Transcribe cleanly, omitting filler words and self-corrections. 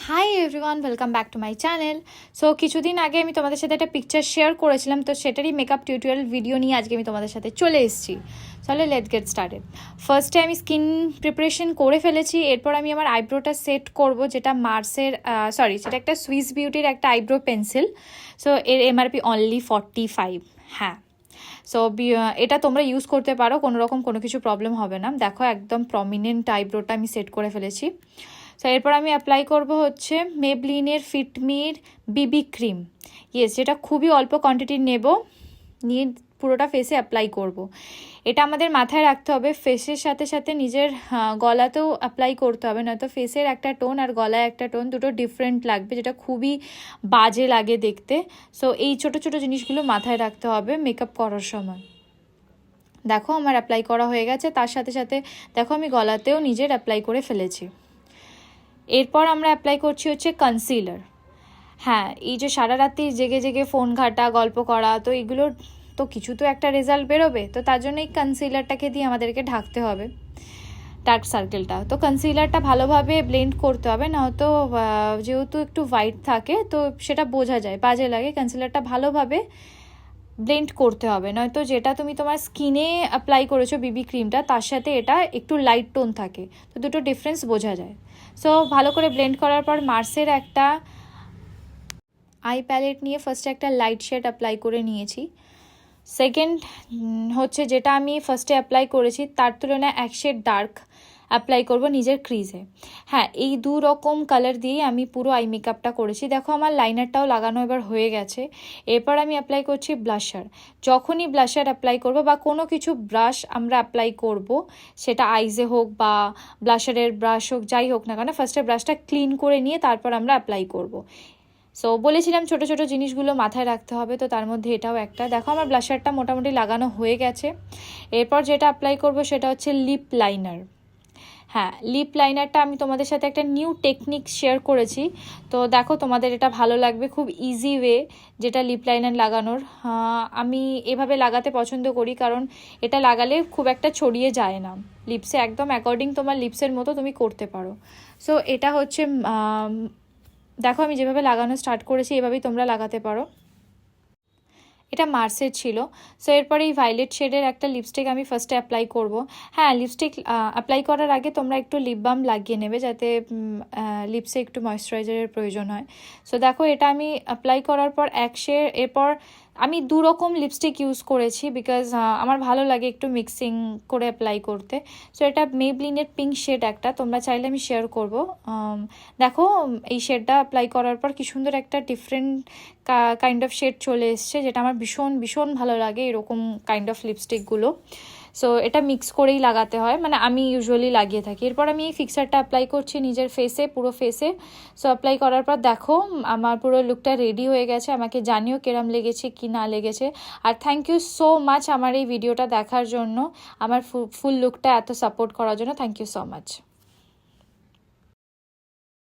Hi everyone, welcome back to my channel. So কিছুদিন আগে আমি তোমাদের সাথে একটা পিকচার শেয়ার করেছিলাম, তো সেটারই মেকআপ টিউটোরিয়াল ভিডিও নিয়ে আজকে আমি তোমাদের সাথে চলে এসেছি। চলো লেটস গেট স্টার্টেড। ফার্স্টে আমি স্কিন প্রিপারেশন করে ফেলেছি, এরপর আমি আমার আইব্রোটা সেট করব, যেটা মার্সের সেটা একটা সুইস বিউটির একটা আইব্রো পেন্সিল। সো এর এমআরপি অনলি 45। হ্যাঁ, সো এটা তোমরা ইউজ করতে পারো, কোনো রকম কোনো কিছু প্রবলেম হবে না। দেখো একদম প্রমিনেন্ট আইব্রোটা আমি সেট করে ফেলেছি। সো এরপর আমি অ্যাপ্লাই করব হচ্ছে মেবলিনের ফিটমির বিবি ক্রিম। ইয়েস, যেটা খুবই অল্প কোয়ান্টিটির নিয়ে পুরোটা ফেসে অ্যাপ্লাই করব। এটা আমাদের মাথায় রাখতে হবে, ফেসের সাথে সাথে নিজের গলাতেও অ্যাপ্লাই করতে হবে, নয়তো ফেসের একটা টোন আর গলায় একটা টোন দুটো ডিফারেন্ট লাগবে, যেটা খুবই বাজে লাগে দেখতে। সো এই ছোটো ছোটো জিনিসগুলো মাথায় রাখতে হবে মেকআপ করার সময়। দেখো আমার অ্যাপ্লাই করা হয়ে গেছে, তার সাথে সাথে দেখো আমি গলাতেও নিজের অ্যাপ্লাই করে ফেলেছি। এরপর আমরা অ্যাপ্লাই করছি হচ্ছে কনসিলার। হ্যাঁ, এই যে সারা রাত্রি জেগে জেগে ফোন ঘাটা, গল্প করা, তো এগুলোর তো কিছু তো একটা রেজাল্ট বেরোবে, তো তার জন্য এই কনসিলারটাকে দিয়ে আমাদেরকে ঢাকতে হবে ডার্ক সার্কেলটা। তো কনসিলারটা ভালোভাবে ব্লেন্ড করতে হবে, না তো যেহেতু একটু হোয়াইট থাকে তো সেটা বোঝা যায়, বাজে লাগে। কনসিলারটা ভালোভাবে ব্লেন্ড করতে হবে, নয়তো যেটা তুমি তোমার স্কিনে অ্যাপ্লাই করেছো বিবি ক্রিমটা, তার সাথে এটা একটু লাইট টোন থাকে, তো দুটো ডিফারেন্স বোঝা যায়। সো ভালো করে ব্লেন্ড করার পর মার্সের একটা আই প্যালেট নিয়ে ফার্স্টে একটা লাইট শেড অ্যাপ্লাই করে নিয়েছি। সেকেন্ড হচ্ছে যেটা আমি ফার্স্টে অ্যাপ্লাই করেছি তার তুলনায় এক শেড ডার্ক অ্যাপ্লাই করব নিজের ক্রিজে। হ্যাঁ, এই দু রকম কালার দিয়েই আমি পুরো আই মেকআপটা করেছি। দেখো আমার লাইনারটাও লাগানো এবার হয়ে গেছে। এরপর আমি অ্যাপ্লাই করছি ব্লাশার। যখনই ব্লাশার অ্যাপ্লাই করব বা কোনো কিছু ব্রাশ আমরা অ্যাপ্লাই করব, সেটা আইজে হোক বা ব্লাশারের ব্রাশ হোক, যাই হোক না কেন, ফার্স্টে ব্রাশটা ক্লিন করে নিয়ে তারপর আমরা অ্যাপ্লাই করব। সো বলেছিলাম ছোটো ছোটো জিনিসগুলো মাথায় রাখতে হবে, তো তার মধ্যে এটাও একটা। দেখো আমার ব্লাশারটা মোটামুটি লাগানো হয়ে গেছে। এরপর যেটা অ্যাপ্লাই করব সেটা হচ্ছে লিপ লাইনার। হ্যাঁ, লিপ লাইনারটা আমি তোমাদের সাথে একটা নিউ টেকনিক শেয়ার করেছি, তো দেখো তোমাদের এটা ভালো লাগবে। খুব ইজি ওয়ে যেটা লিপ লাইনার লাগানোর। আমি এভাবে লাগাতে পছন্দ করি, কারণ এটা লাগালে খুব একটা ছড়িয়ে যায় না লিপসে, একদম অ্যাকর্ডিং তোমার লিপসের মতো তুমি করতে পারো। সো এটা হচ্ছে দেখো আমি যেভাবে লাগানো স্টার্ট করেছি এভাবেই তোমরা লাগাতে পারো। এটা মার্সের ছিল। সো এরপরে এই ভায়োলেট শেডের একটা লিপস্টিক আমি ফার্স্টে অ্যাপ্লাই করব। হ্যাঁ, লিপস্টিক অ্যাপ্লাই করার আগে তোমরা একটু লিপ বাম লাগিয়ে নেবে, যাতে লিপসে একটু ময়েশ্চারাইজারের প্রয়োজন হয়। সো দেখো এটা আমি অ্যাপ্লাই করার পর এরপর আমি দু রকম লিপস্টিক ইউজ করেছি, বিকজ আমার ভালো লাগে একটু মিক্সিং করে অ্যাপ্লাই করতে। সো এটা মেবলিনের পিঙ্ক শেড একটা, তোমরা চাইলে আমি শেয়ার করব। দেখো এই শেডটা অ্যাপ্লাই করার পর কি সুন্দর একটা ডিফারেন্ট কাইন্ড অফ শেড চলে এসছে, যেটা আমার ভীষণ ভীষণ ভালো লাগে এরকম কাইন্ড অফ লিপস্টিকগুলো। সো এটা মিক্স করেই লাগাতে হয়, মানে আমি ইউজুয়ালি লাগিয়ে থাকি। এরপর আমি এই ফিক্সারটা অ্যাপ্লাই করছি নিজের ফেসে, পুরো ফেসে। সো অ্যাপ্লাই করার পর দেখো আমার পুরো লুকটা রেডি হয়ে গেছে। আমাকে জানিও কেরম লেগেছে কি না লেগেছে। আর থ্যাংক ইউ সো মাচ আমার এই ভিডিওটা দেখার জন্য, আমার ফুল লুকটা এত সাপোর্ট করার জন্য। Thank you so much.